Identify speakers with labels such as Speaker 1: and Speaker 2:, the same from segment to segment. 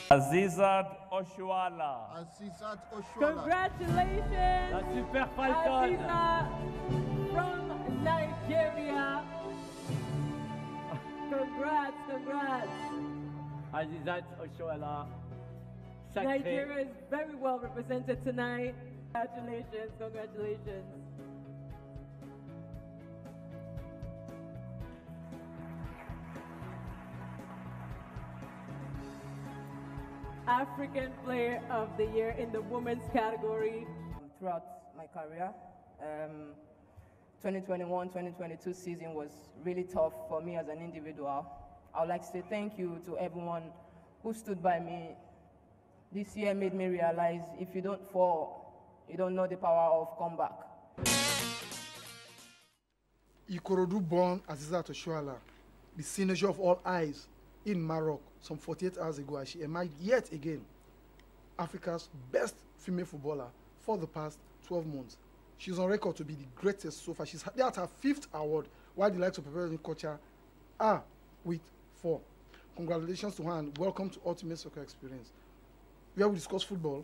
Speaker 1: Azizat Oshuala.
Speaker 2: Azizat Oshuala.
Speaker 3: Congratulations,
Speaker 1: La Super Falcon.
Speaker 3: Aziza from Nigeria. Congrats.
Speaker 1: Azizat Oshuala.
Speaker 3: Nigeria is very well represented tonight. Congratulations. African Player of the Year in the women's category.
Speaker 4: Throughout my career, 2021-2022 season was really tough for me as an individual. I would like to say thank you to everyone who stood by me. This year made me realize if you don't fall, you don't know the power of comeback.
Speaker 5: Ikorodu-born Azizat Oshuala, the signature of all eyes in Morocco some 48 hours ago, as she emerged yet again Africa's best female footballer for the past 12 months. She's on record to be the greatest so far. She's at her 5th award, while the likes of Pepe Kocha are with 4. Congratulations to her and welcome to Ultimate Soccer Experience, where we discuss football,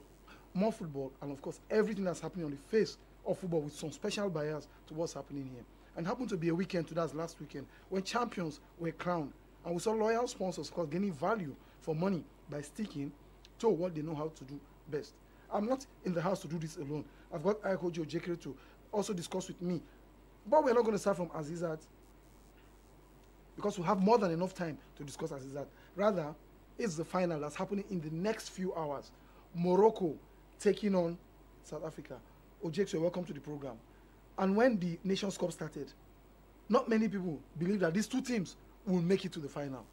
Speaker 5: more football, and of course everything that's happening on the face of football with some special bias to what's happening here. And happened to be a weekend to that last weekend when champions were crowned, and we saw loyal sponsors, of course, gaining value for money by sticking to what they know how to do best. I'm not in the house to do this alone. I've got Aikojo Ojekere to also discuss with me. But we're not going to start from Azizat, because we have more than enough time to discuss Azizat. Rather, it's the final that's happening in the next few hours. Morocco taking on South Africa. Ojekere, welcome to the program. And when the Nations Cup started, not many people believed that these two teams will make it to the final.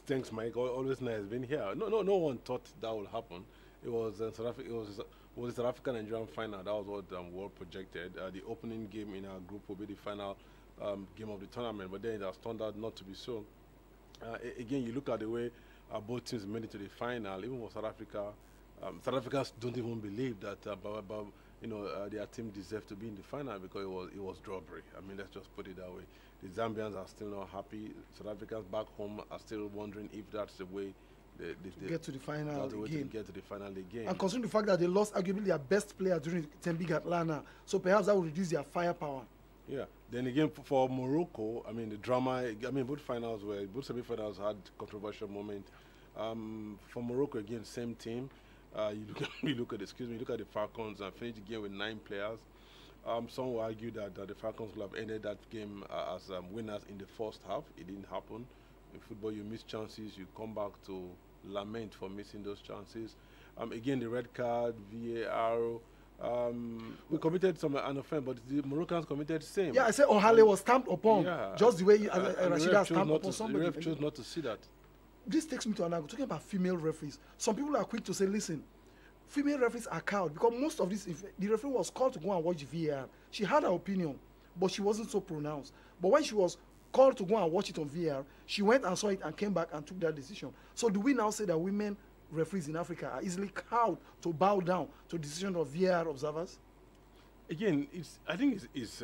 Speaker 6: Thanks, Mike. Always nice being here. No one thought that would happen. It was South Africa. It was the South African Nigerian final. That was what world projected. The opening game in our group will be the final game of the tournament, but then it has turned out not to be so. Again, you look at the way both teams made it to the final. Even for South Africa, South Africans don't even believe that their team deserved to be in the final, because it was robbery. I mean, let's just put it that way. The Zambians are still not happy. South Africans back home are still wondering if that's the way they
Speaker 5: get to the final again.
Speaker 6: Get to the final again.
Speaker 5: And considering the fact that they lost arguably their best player during Tembi Atlanta, so perhaps that will reduce their firepower.
Speaker 6: Yeah. Then again, for Morocco, I mean, the drama. I mean, both semi-finals had controversial moment. For Morocco, again, same team. You look at the Falcons and finished the game with 9 players. Some will argue that the Falcons will have ended that game as winners in the first half. It didn't happen. In football, you miss chances, you come back to lament for missing those chances. Again, the red card, VAR. We committed an offense, but the Moroccans committed the same.
Speaker 5: Yeah, I said Ohale was stamped upon, just the way Rashida stamped upon somebody.
Speaker 6: The ref chose not to see that.
Speaker 5: This takes me to another, talking about female referees. Some people are quick to say, listen, female referees are cowed, because most of this, if the referee was called to go and watch VAR, she had her opinion, but she wasn't so pronounced. But when she was called to go and watch it on VAR, she went and saw it and came back and took that decision. So do we now say that women referees in Africa are easily cowed to bow down to the decision of VAR observers?
Speaker 6: Again, I think it's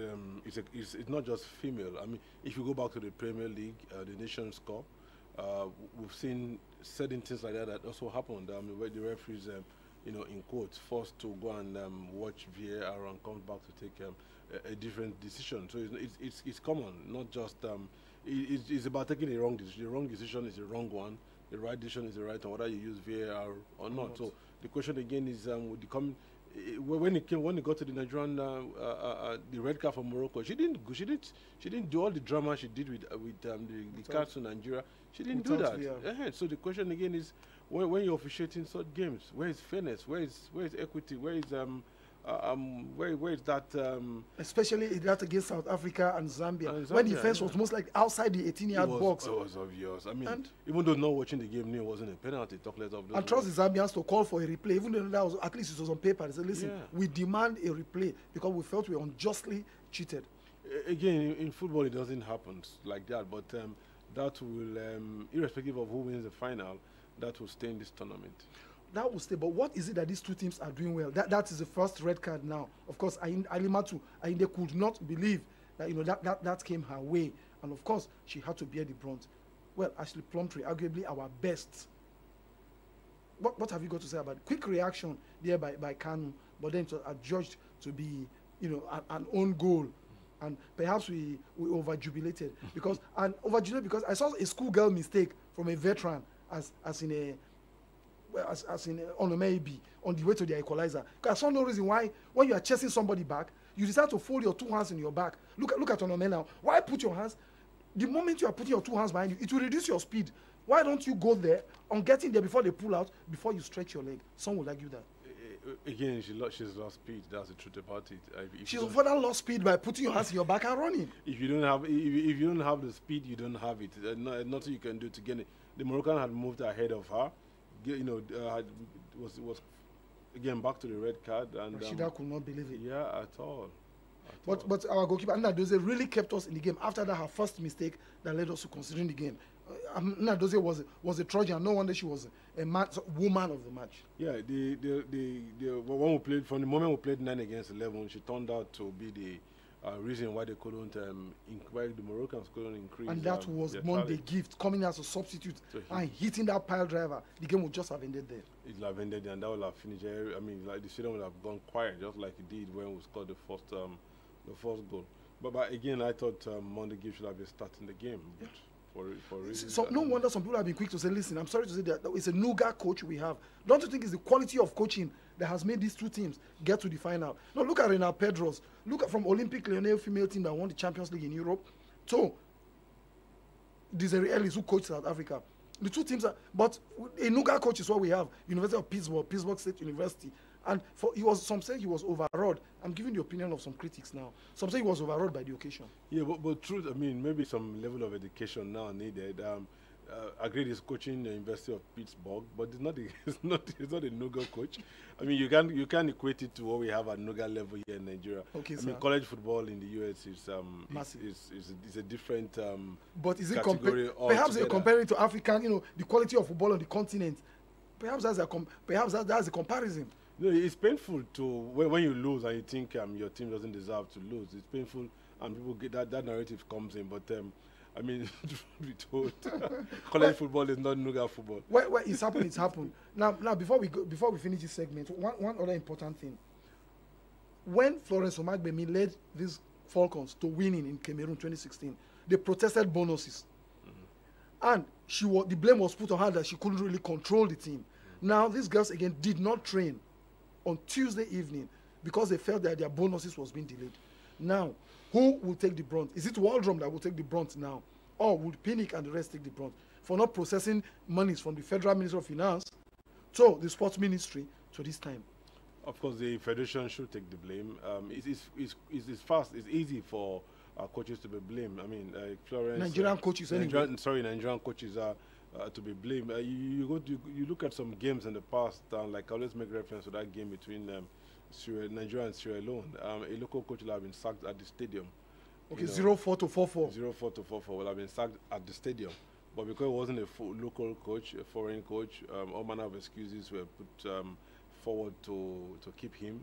Speaker 6: not just female. I mean, if you go back to the Premier League, the Nations Cup, we've seen certain things like that also happened. I mean, where the referees, in quotes, forced to go and watch VAR and come back to take a different decision. So it's common, not just it's about taking a wrong decision. The wrong decision is the wrong one. The right decision is the right one, whether you use VAR or not. So the question again is, when it got to the Nigerian the red card for Morocco, she didn't do all the drama she did with the cards to Nigeria. She didn't do that. So the question again is, when you're officiating such games, where is fairness? Where is equity? Where is that?
Speaker 5: Especially that against South Africa and Zambia, when the defense was most like outside the 18-yard box.
Speaker 6: It was obvious. I mean, even though not watching the game, it wasn't a penalty. Talk less of those.
Speaker 5: And trust the Zambians to call for a replay, even though that was, at least it was on paper. They said, listen, we demand a replay because we felt we were unjustly cheated.
Speaker 6: Again, in football, it doesn't happen like that. But that will, irrespective of who wins the final, that will stay in this tournament.
Speaker 5: That will stay. But what is it that these two teams are doing well? That is the first red card now. Of course, Alimatu Ainde could not believe that that came her way, and of course she had to bear the brunt. Well, Ashley Plumtree, arguably our best what have you got to say about it? Quick reaction there by Kanu, but then it was adjudged to be, you know, an own goal. And perhaps we over-jubilated because I saw a schoolgirl mistake from a veteran as in Onomeibi on the way to the equalizer. Because I saw no reason why when you are chasing somebody back, you decide to fold your two hands in your back. Look at Onome now. Why put your hands? The moment you are putting your two hands behind you, it will reduce your speed. Why don't you go there on getting there before they pull out, before you stretch your leg? Some would argue that.
Speaker 6: Again, she's lost speed. That's the truth about it.
Speaker 5: She's further lost speed by putting your hands in your back and running.
Speaker 6: If you don't have the speed, you don't have it. Nothing you can do to get it. The Moroccan had moved ahead of her. You know, was again back to the red card, and
Speaker 5: Rashida could not believe it.
Speaker 6: Yeah, at all.
Speaker 5: But our goalkeeper Nnadozie really kept us in the game. After that, her first mistake that led us to considering the game. Nnadozie was a Trojan. No wonder she was a woman of the match.
Speaker 6: Yeah, when we played, from the moment we played 9 against 11, she turned out to be the reason why they couldn't, why the Moroccans couldn't increase.
Speaker 5: And that was Monday Gift coming as a substitute and hitting that pile driver. The game would just have ended there.
Speaker 6: It would have ended there, and that would have finished. I mean, like the stadium would have gone quiet, just like it did when we scored the first goal. But again, I thought Monday Gift should have been starting the game. Yeah. For reasons.
Speaker 5: So no wonder some people have been quick to say, listen, I'm sorry to say that it's a Nuga coach we have. Don't you think it's the quality of coaching that has made these two teams get to the final? No, look at Reina Pedros. Look at from Olympic Lyonnais female team that won the Champions League in Europe. So, Desiree Ellis, who coached South Africa. The two teams are, but a Nuga coach is what we have. University of Pittsburgh State University. And some say he was overawed. I'm giving the opinion of some critics now. Some say he was overawed by the occasion.
Speaker 6: Yeah, but truth, I mean, maybe some level of education now needed. Agreed, he's coaching the University of Pittsburgh, but it's not a Nuga coach. I mean, you can't equate it to what we have at Nuga level here in Nigeria. Okay, I mean, college football in the US is massive. Is a different
Speaker 5: but is it
Speaker 6: category
Speaker 5: perhaps you're comparing to African, you know, the quality of football on the continent. Perhaps that's a comparison.
Speaker 6: No, it's painful to when you lose and you think your team doesn't deserve to lose. It's painful, and people get that narrative comes in. But I mean, to be told, college football is not Nuga football.
Speaker 5: Well, it's happened. It's happened. Now, before we finish this segment, one other important thing. When Florence Omagbemi led these Falcons to winning in Cameroon 2016, they protested bonuses, and the blame was put on her that she couldn't really control the team. Now, these girls again did not train on Tuesday evening because they felt that their bonuses was being delayed. Now, who will take the brunt? Is it Waldrum that will take the brunt now? Or will Pinnick and the rest take the brunt for not processing monies from the Federal Ministry of Finance to the Sports Ministry to this time?
Speaker 6: Of course, the Federation should take the blame. It's easy for coaches to be blamed. I mean, Florence...
Speaker 5: Nigerian coaches anyway.
Speaker 6: Nigerian coaches are to be blamed. You look at some games in the past, like I always make reference to that game between Nigeria and Sierra Leone. A local coach will have been sacked at the stadium.
Speaker 5: Okay, 0-4 to 4-4.
Speaker 6: 0-4 to 4-4 will have been sacked at the stadium. But because it wasn't a local coach, a foreign coach, all manner of excuses were put forward to keep him.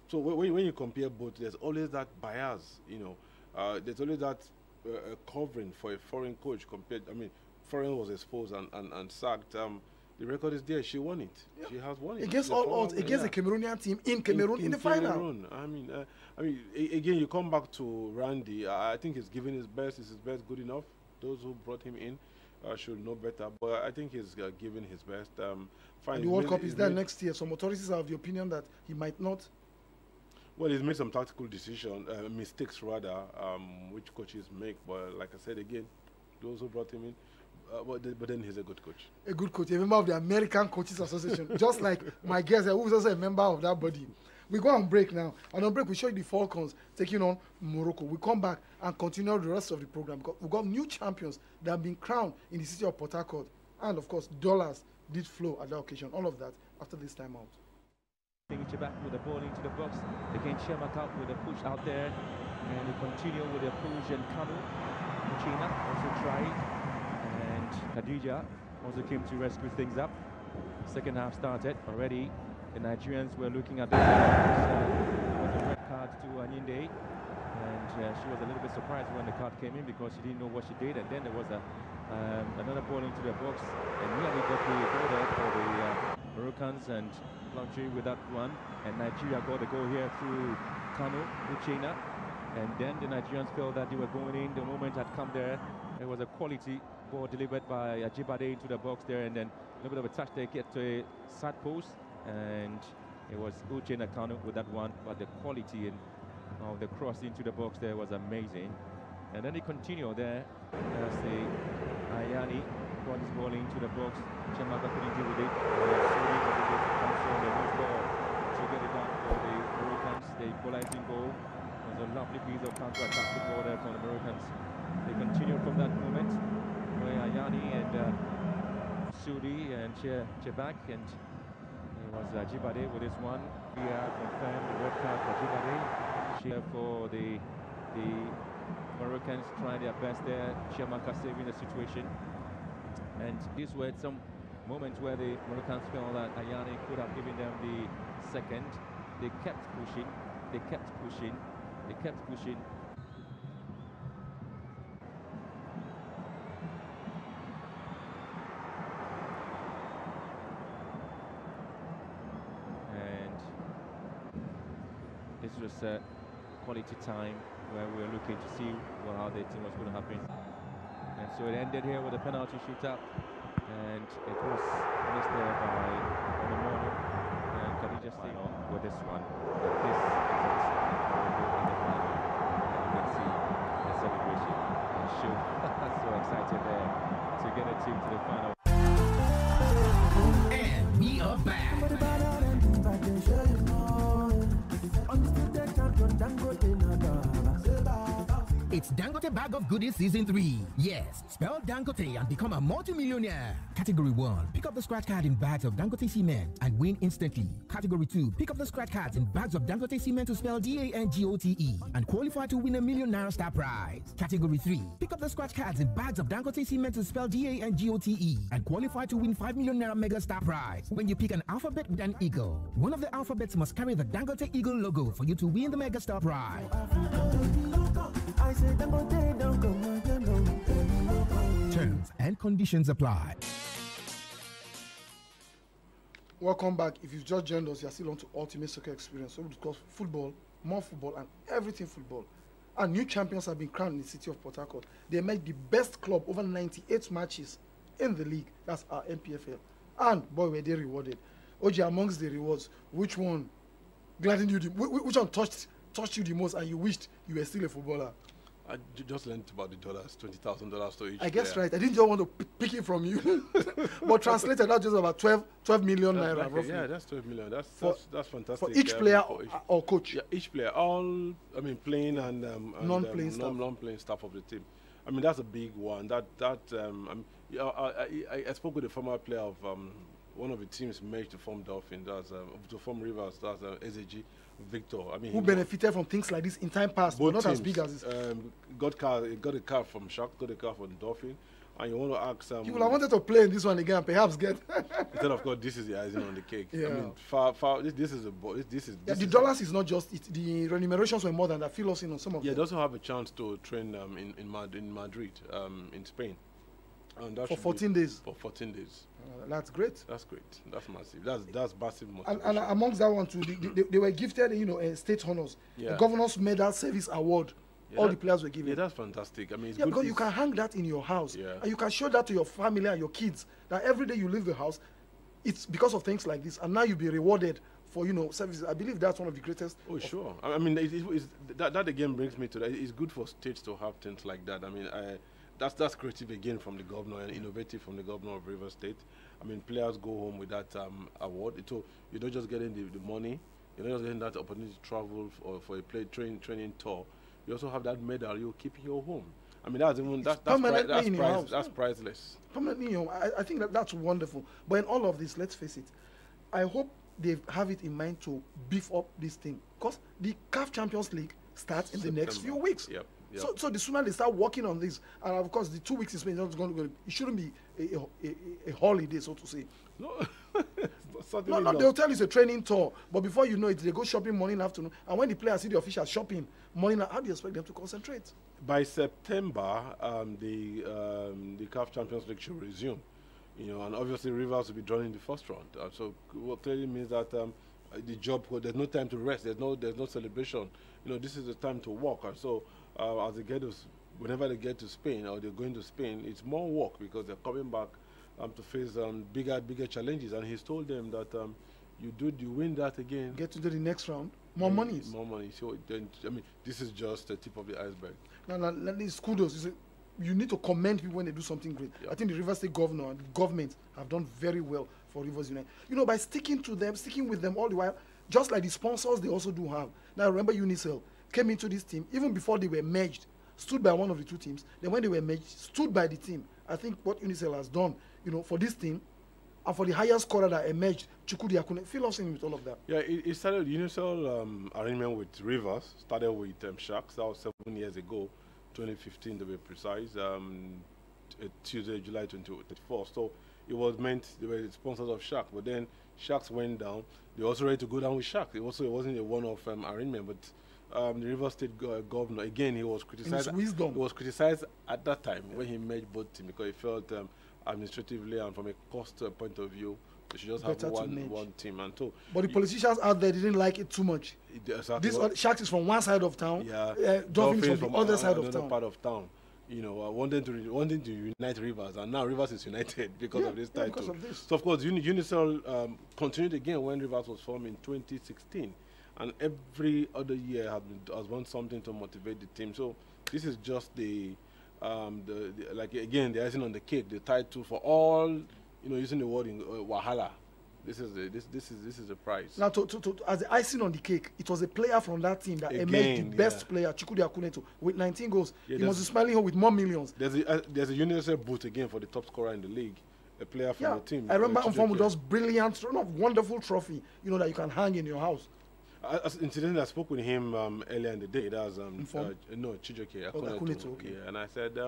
Speaker 6: So when you compare both, there's always that bias, you know. There's always that covering for a foreign coach compared, I mean, foreign was exposed and sacked. The record is there. She won it. Yeah. She has won it
Speaker 5: against all odds, against the Cameroonian team in Cameroon in the final.
Speaker 6: I mean, again, you come back to Randy. I think he's giving his best. Is his best good enough? Those who brought him in should know better. But I think he's giving his best. Fine.
Speaker 5: And the World Cup is there next year. Some authorities have the opinion that he might not.
Speaker 6: Well, he's made some tactical mistakes rather, which coaches make. But like I said again, those who brought him in. But then he's a good coach.
Speaker 5: A good coach, a member of the American Coaches Association, just like my guest, who is also a member of that body. We go on break now. And on break, we show you the Falcons taking on Morocco. We come back and continue the rest of the program. We've got new champions that have been crowned in the city of Port Harcourt. And, of course, dollars did flow at that occasion. All of that after this time out.
Speaker 2: Back with the ball into the box. Again, Shemak out with a push out there. And we continue with a push and Kanu. China also tried. And Khadija also came to rescue things up. Second half started already. The Nigerians were looking at the red card to Anyinde, and she was a little bit surprised when the card came in because she didn't know what she did. And then there was another ball into the box, and nearly got the order for the Moroccans and Plumtree with that one, and Nigeria got a goal here through Kanu Uchenna, and then the Nigerians felt that they were going in. The moment had come there. It was a quality ball delivered by Ajibade into the box there, and then a little bit of a touch there, get to a side post, and it was Uchenna Kanu with that one, but the quality of the cross into the box there was amazing. And then they continue there as the Ayani got his ball into the box. Chiamaka couldn't deal with it. Suri was able to cancel the move ball to get it down for the Moroccans. The equalizing goal was a lovely piece of counter-attack football there from the Moroccans. They continued from that moment where Ayani and Suri and Chebak, and it was Ajibade with this one. We are confirmed the red card for Ajibade. Cheer for the Moroccans trying their best there. Chiamaka saving the situation. And these were some moments where the Moroccans felt that Ayani could have given them the second. They kept pushing, they kept pushing, they kept pushing. And this was a quality time where we were looking to see how the team was going to happen. And so it ended here with a penalty shootout, and it was missed there by Onomonu, and Khadija stayed on with this one. But this is in the final, and you can see the celebration. And Show so excited there to get a team to the final.
Speaker 7: And we are back. It's Dangote Bag of Goodies Season 3. Yes, spell Dangote and become a multi-millionaire. Category 1, pick up the scratch card in bags of Dangote cement and win instantly. Category 2, pick up the scratch cards in bags of Dangote cement to spell DANGOTE and qualify to win ₦1 million star prize. Category 3, pick up the scratch cards in bags of Dangote cement to spell DANGOTE and qualify to win #5 million mega star prize. When you pick an alphabet with an eagle, one of the alphabets must carry the Dangote Eagle logo for you to win the mega star prize. Terms and conditions apply.
Speaker 5: Welcome back. If you've just joined us, you're still on to Ultimate Soccer Experience. So we discuss football, more football, and everything football. And new champions have been crowned in the city of Port Harcourt. They made the best club over 98 matches in the league. That's our MPFL. And boy, were they rewarded. OJ, amongst the rewards, which one gladdened you? Which one touched you the most, and you wished you were still a footballer?
Speaker 6: I just learned about the dollars, $20,000 to each.
Speaker 5: I guess right. I didn't just want to pick it from you, but translated, that's just about 12 million naira.
Speaker 6: Like
Speaker 5: roughly.
Speaker 6: Yeah, that's 12 million. That's fantastic.
Speaker 5: For each player or coach.
Speaker 6: Yeah, each player. All playing and
Speaker 5: non-playing staff.
Speaker 6: Non-playing staff of the team. I mean, that's a big one. I spoke with a former player of one of the teams merged to form Dolphin. To form Rivers. That's SAG. Victor,
Speaker 5: who benefited from things like this in time past, but not as big as this.
Speaker 6: Got a car from Shark, got a car from Dolphin, and you want to ask.
Speaker 5: You would have wanted to play in this one again, perhaps get.
Speaker 6: Instead, of course, this is the icing on the cake.
Speaker 5: Yeah.
Speaker 6: I mean, this is
Speaker 5: the dollars is not just it. The remunerations were more than that. Fill us in on some of them.
Speaker 6: Yeah, they also have a chance to train in Madrid, in Spain. And that
Speaker 5: for 14 days.
Speaker 6: For 14 days.
Speaker 5: That's great.
Speaker 6: That's great. That's massive. That's massive motivation.
Speaker 5: And amongst that one too, they were gifted, state honors. Yeah. The Governor's Medal Service Award. Yeah, all the players were given.
Speaker 6: Yeah, that's fantastic. I mean, it's
Speaker 5: good. Because
Speaker 6: you
Speaker 5: can hang that in your house.
Speaker 6: Yeah.
Speaker 5: And you can show that to your family and your kids. That every day you leave the house, it's because of things like this. And now you'll be rewarded for, services. I believe that's one of the greatest.
Speaker 6: Oh, sure. I mean, that again brings me to that. It's good for states to have things like that. I mean, that's creative again from the governor and innovative from the governor of Rivers State. I mean, players go home with that award. So you're not just getting the money, you're not just getting that opportunity to travel for a training tour. You also have that medal you keep in your home. I mean, that's priceless.
Speaker 5: Permanently in your home. I think that's wonderful. But in all of this, let's face it, I hope they have it in mind to beef up this thing, because the CAF Champions League starts in the next few weeks.
Speaker 6: Yep.
Speaker 5: So the sooner they start working on this, and of course the 2 weeks in Spain is not going to go. It shouldn't be a holiday, so to say.
Speaker 6: No,
Speaker 5: no, they'll tell you it's a training tour, but before you know it, they go shopping morning, afternoon, and when the players see the officials shopping morning, how do you expect them to concentrate?
Speaker 6: By September, the CAF Champions League should resume. You know, and obviously Rivers will be drawn in the first round. So what clearly means that the job, there's no time to rest. There's no celebration. You know, this is the time to work. And so as they get to, whenever they get to Spain or they're going to Spain, it's more work because they're coming back to face bigger challenges. And he's told them that you win that again.
Speaker 5: Get to the next round. More money.
Speaker 6: More money. So then, I mean, this is just the tip of the iceberg.
Speaker 5: Now these kudos. You need to commend people when they do something great.
Speaker 6: Yeah.
Speaker 5: I think the Rivers State governor and the government have done very well for Rivers United. You know, by sticking with them all the while, just like the sponsors they also do have. Now, remember Unicel came into this team, even before they were merged, stood by one of the two teams. Then when they were merged, stood by the team. I think what Unicel has done, you know, for this team, and for the highest scorer that emerged, Chukwudi Akune, fill us in with all of that.
Speaker 6: Yeah, it started, Unicel arrangement with Rivers, started with Sharks. That was 7 years ago. 2015 to be precise, Tuesday, July 24th. So it was meant they were the sponsors of Sharks, but then Sharks went down. They were also ready to go down with Sharks. It wasn't a one-off arrangement, but the Rivers State governor, again, he was criticized.
Speaker 5: In his wisdom.
Speaker 6: He was criticized at that time when he merged both teams because he felt administratively and from a cost point of view, they should just have one team. And so,
Speaker 5: but the politicians out there didn't like it too much.
Speaker 6: Exactly.
Speaker 5: This Sharks is from one side of town.
Speaker 6: Yeah.
Speaker 5: Dolphins from the other side of
Speaker 6: another
Speaker 5: town.
Speaker 6: part of town. You know, wanting to unite Rivers, and now Rivers is united because of this title.
Speaker 5: Because of this.
Speaker 6: So of course, Unicel continued again when Rivers was formed in 2016, and every other year has won something to motivate the team. So this is just the like again the icing on the cake, the title for all. You know, using the word in Wahala. This is a prize.
Speaker 5: Now, as the icing on the cake, it was a player from that team that emerged the best player, Chukwudi Akune, with 19 goals. Yeah, he must be smiling home with more millions.
Speaker 6: There's a Unicel boot again for the top scorer in the league, a player from the team.
Speaker 5: I remember Mfomu does brilliant, wonderful trophy, you know, that you can hang in your house.
Speaker 6: Incidentally, I spoke with him earlier in the day. That was Chijioke Akuneto. Okay. Yeah, and I said,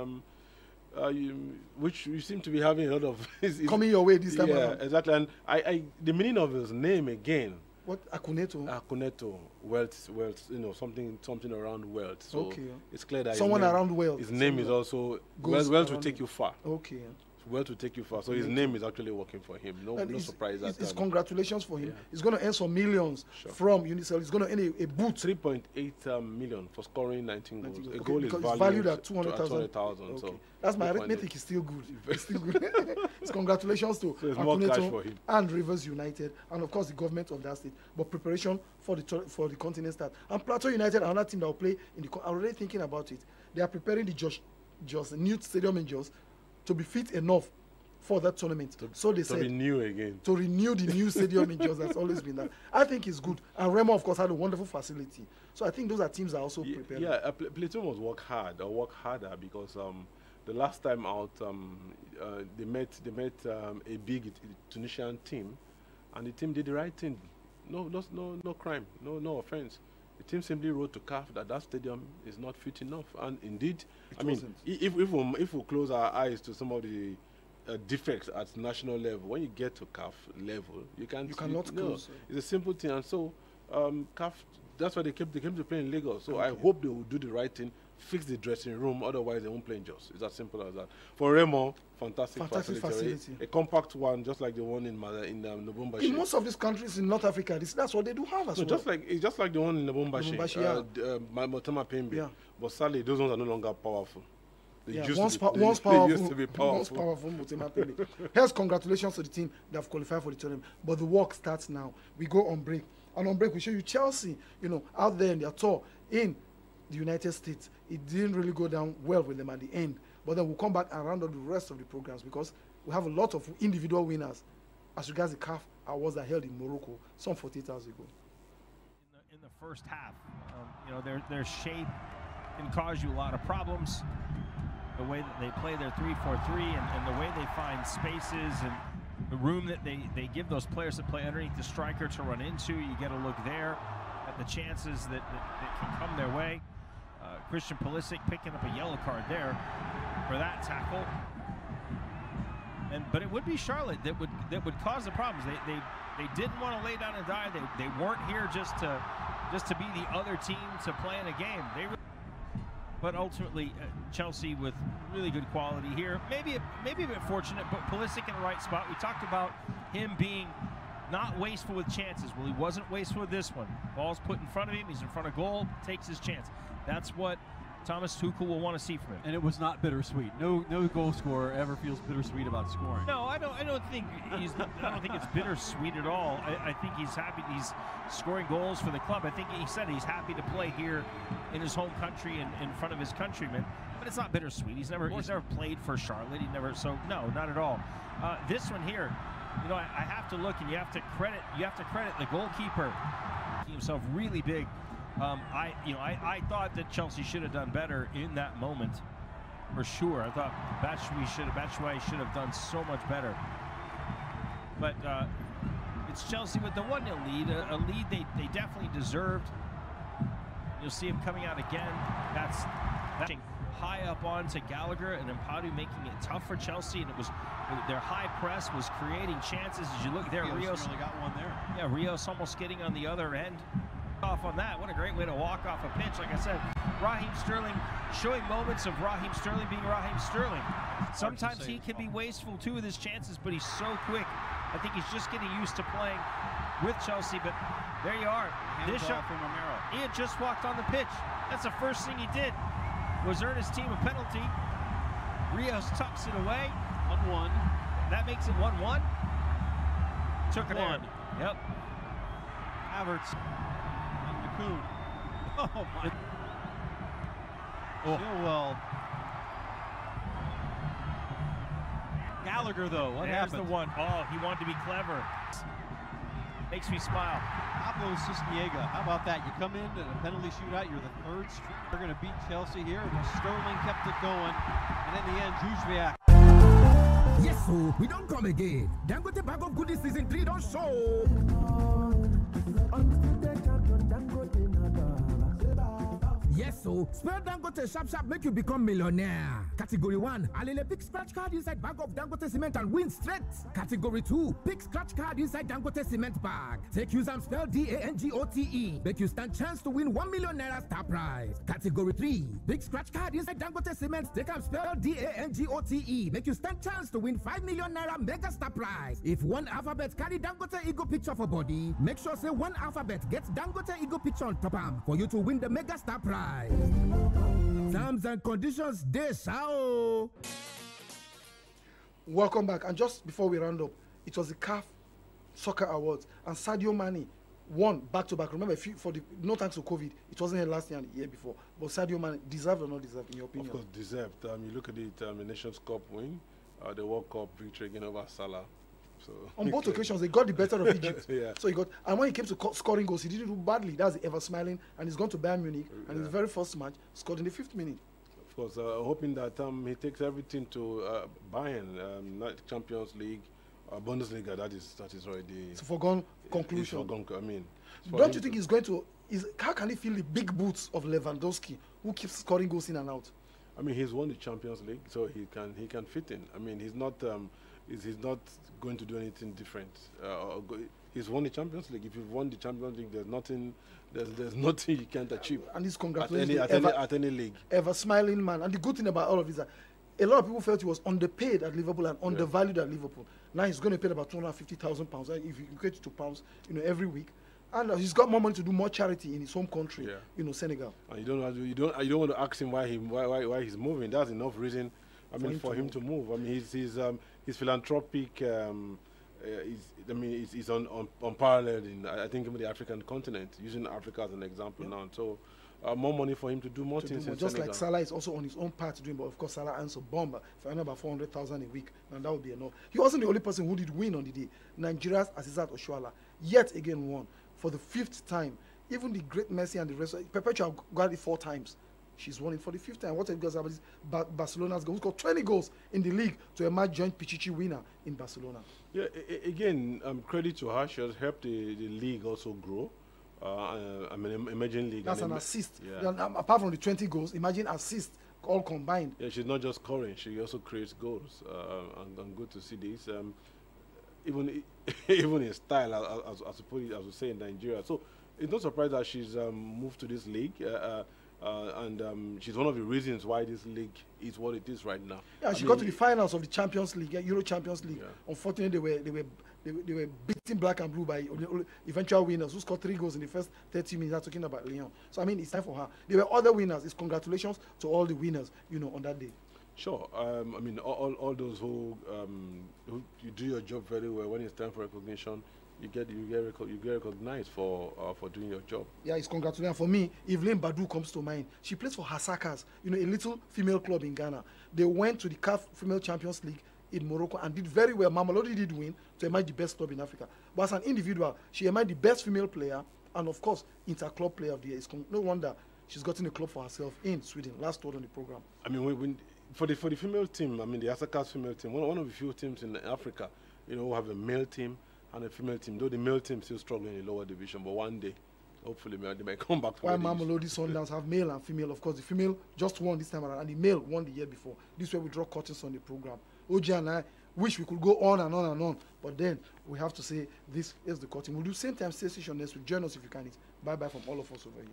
Speaker 6: which you seem to be having a lot of
Speaker 5: coming your way this time around.
Speaker 6: Yeah, exactly. And the meaning of his name again.
Speaker 5: What Akuneto?
Speaker 6: Akuneto, wealth, you know, something around wealth. So
Speaker 5: okay.
Speaker 6: It's clear that
Speaker 5: someone around wealth.
Speaker 6: His name is also wealth will take you far.
Speaker 5: Okay.
Speaker 6: Wealth will take you far. So his name is actually working for him. No surprise.
Speaker 5: It's congratulations for him. Yeah. He's going to earn some millions from Unicel. He's going to earn a boot.
Speaker 6: 3.8 million for scoring 19 goals.
Speaker 5: Okay,
Speaker 6: a goal is
Speaker 5: valued at 200,000.
Speaker 6: Okay.
Speaker 5: So that's my arithmetic is still good. It's still good. It's congratulations to
Speaker 6: Akuneto
Speaker 5: and Rivers United, and of course the government of that state. But preparation for the continent start. And Plateau United, another team that will play in the. I'm already thinking about it. They are preparing the Jos Newt Stadium in Jos to be fit enough for that tournament. So they said
Speaker 6: to renew again.
Speaker 5: To renew the new stadium in Jos. That's always been that. I think it's good. And Remo, of course, had a wonderful facility. So I think those are teams that are also prepared.
Speaker 6: Yeah, Plateau must work harder because the last time out they met a big Tunisian team, and the team did the right thing. No crime, no offense. The team simply wrote to CAF that stadium is not fit enough, and indeed, if we close our eyes to some of the defects at national level, when you get to CAF level, you cannot close. It's a simple thing, and so CAF. That's why they came to play in Lagos. So I hope they will do the right thing, fix the dressing room. Otherwise, they won't play in Jos. It's as simple as that. For Remo, fantastic facility. A compact one, just like the one in Lubumbashi.
Speaker 5: In most of these countries in North Africa, that's what they do have as well.
Speaker 6: Just like the one in Lubumbashi. Motema Pembe. Yeah. But sadly, those ones are no longer powerful. They used to be powerful.
Speaker 5: Here's congratulations to the team that have qualified for the tournament. But the work starts now. We go on break. And on break, we show you Chelsea, out there in their tour in the United States. It didn't really go down well with them at the end. But then we'll come back and round up the rest of the programs because we have a lot of individual winners as regards the CAF awards that held in Morocco some 48 hours ago.
Speaker 8: In the first half, their shape can cause you a lot of problems. The way that they play their 3-4-3 and the way they find spaces and the room that they give those players that play underneath the striker to run into. You get a look there at the chances that can come their way. Christian Pulisic picking up a yellow card there for that tackle. But it would be Charlotte that would cause the problems. They didn't want to lay down and die. They weren't here just to be the other team to play in a game. But ultimately, Chelsea with really good quality here. Maybe a bit fortunate, but Pulisic in the right spot. We talked about him being not wasteful with chances. Well, he wasn't wasteful with this one. Ball's put in front of him. He's in front of goal. Takes his chance. That's what Thomas Tuchel will want to see from him.
Speaker 9: And it was not bittersweet. No goal scorer ever feels bittersweet about scoring.
Speaker 8: No, I don't think it's bittersweet at all. I think he's happy. He's scoring goals for the club. I think he said he's happy to play here in his home country and in front of his countrymen. But it's not bittersweet. He's never played for Charlotte. So no, not at all. This one here, I have to look, and you have to credit the goalkeeper. Himself really big. I thought that Chelsea should have done better in that moment, for sure. I thought Batshuayi should have done so much better. But it's Chelsea with the 1-0 lead, a lead they definitely deserved. You'll see him coming out again. That's high up onto Gallagher and Ampadu, making it tough for Chelsea. And it was their high press was creating chances. As you look there, Rios
Speaker 9: really got one there.
Speaker 8: Yeah, Rios almost getting on the other end. Off on that. What a great way to walk off a pitch. Like I said, Raheem Sterling showing moments of Raheem Sterling being Raheem Sterling. Sometimes he can be wasteful too with his chances, but he's so quick. I think he's just getting used to playing with Chelsea. But there you are. This shot from Romero. He had just walked on the pitch. That's the first thing he did, was earn his team a penalty. Rios tucks it away.
Speaker 9: 1-1.
Speaker 8: That makes it 1-1. Took it on. Yep.
Speaker 9: Havertz. Oh my. Chilwell. Gallagher though, what
Speaker 8: There's
Speaker 9: happened?
Speaker 8: The one. Oh, he wanted to be clever. Makes me smile.
Speaker 9: Pablo Cisniega, how about that? You come in at a penalty shootout, you're the third string. We're going to beat Chelsea here. Sterling kept it going, and in the end, Juzwiak.
Speaker 7: Yes, so we don't come again. Dangote Bag of Goodies season 3 don't show. Yes, so spell Dangote sharp make you become millionaire. Category 1, Alele pick scratch card inside bag of Dangote cement and win straight. Category 2, pick scratch card inside Dangote cement bag. Take use and spell DANGOTE. Make you stand chance to win 1 million naira star prize. Category 3, pick scratch card inside Dangote cement. Take and spell DANGOTE. Make you stand chance to win 5 million naira mega star prize. If one alphabet carry Dangote ego picture for body, make sure say one alphabet gets Dangote ego picture on top am for you to win the mega star prize. Terms and conditions dey sao.
Speaker 5: Welcome back. And just before we round up, it was the CAF Soccer Awards, and Sadio Mane won back-to-back. Remember, no thanks to COVID, it wasn't here last year and the year before. But Sadio Mane, deserved or not deserved, in your opinion?
Speaker 6: Of course, deserved. You look at it, the Nations Cup win, the World Cup victory again over Salah. So
Speaker 5: on both occasions, they got the better of Egypt.
Speaker 6: Yeah.
Speaker 5: So and when he came to scoring goals, he didn't do badly. That's the ever smiling, and he's gone to Bayern Munich, and his very first match scored in the 5th minute.
Speaker 6: Of course, hoping that he takes everything to Bayern, not Champions League, Bundesliga. That is already.
Speaker 5: It's a foregone conclusion.
Speaker 6: Don't
Speaker 5: you think he's going to? How can he fill the big boots of Lewandowski, who keeps scoring goals in and out?
Speaker 6: I mean, he's won the Champions League, so he can fit in. I mean, he's not going to do anything different. He's won the Champions League. If you've won the Champions League, there's nothing you can't achieve.
Speaker 5: And he's congratulating
Speaker 6: at any league.
Speaker 5: Ever smiling man. And the good thing about all of this is that a lot of people felt he was underpaid at Liverpool and undervalued at Liverpool. Now he's going to pay about £250,000 if you equate it to pounds, every week. And he's got more money to do more charity in his home country, Senegal. And
Speaker 6: you don't want to ask him why he's moving. That's enough reason. For him to move. I mean, his philanthropic. He's unparalleled in I think even the African continent, using Africa as an example now. So more money for him to do more things.
Speaker 5: Just like Salah is also on his own part doing, but of course Salah earns a bomb for about 400,000 a week, and that would be enough. He wasn't the only person who did win on the day. Nigeria's Asisat Oshoala yet again won for the 5th time. Even the great Messi and the rest, Perpetua got it 4 times. She's won it for the 5th time. What else about this? Barcelona's goal, who scored 20 goals in the league to emerge joint Pichichi winner in Barcelona.
Speaker 6: Yeah, again, credit to her. She has helped the league also grow. Emerging league.
Speaker 5: That's an assist. Yeah. Apart from the 20 goals, imagine assists all combined.
Speaker 6: Yeah, she's not just scoring; she also creates goals. And good to see this. Even in style, as we say in Nigeria. So it's not surprised that she's moved to this league. and she's one of the reasons why this league is what it is right now.
Speaker 5: Yeah, she got to the finals of the Champions League, Euro Champions League. Yeah. Unfortunately, they were beating Black and Blue by eventual winners who scored 3 goals in the first 30 minutes. I'm talking about Lyon. So I mean, it's time for her. There were other winners. It's congratulations to all the winners, on that day.
Speaker 6: Sure. I mean, all those who you do your job very well. When it's time for recognition, you get recognized for doing your job. Yeah, it's congratulations. For me, Evelyn Badu comes to mind. She plays for Hasakas, a little female club in Ghana. They went to the CAF Female Champions League in Morocco and did very well. Mamelodi did win to emerge the best club in Africa. But as an individual, she emerged the best female player and, of course, inter-club player of the year. It's no wonder she's gotten a club for herself in Sweden. Last word on the program. I mean, for the female team, I mean, the Hasakas female team, one of the few teams in Africa, who have a male team and a female team, though the male team still struggling in the lower division, but one day, hopefully, they might come back to why Mamelodi Sundowns have male and female. Of course, the female just won this time around, and the male won the year before. This is where we draw curtains on the program. OJ and I wish we could go on and on and on, but then we have to say this is the curtain. We'll do same time, same session next week. Join us if you can. Bye-bye from all of us over here.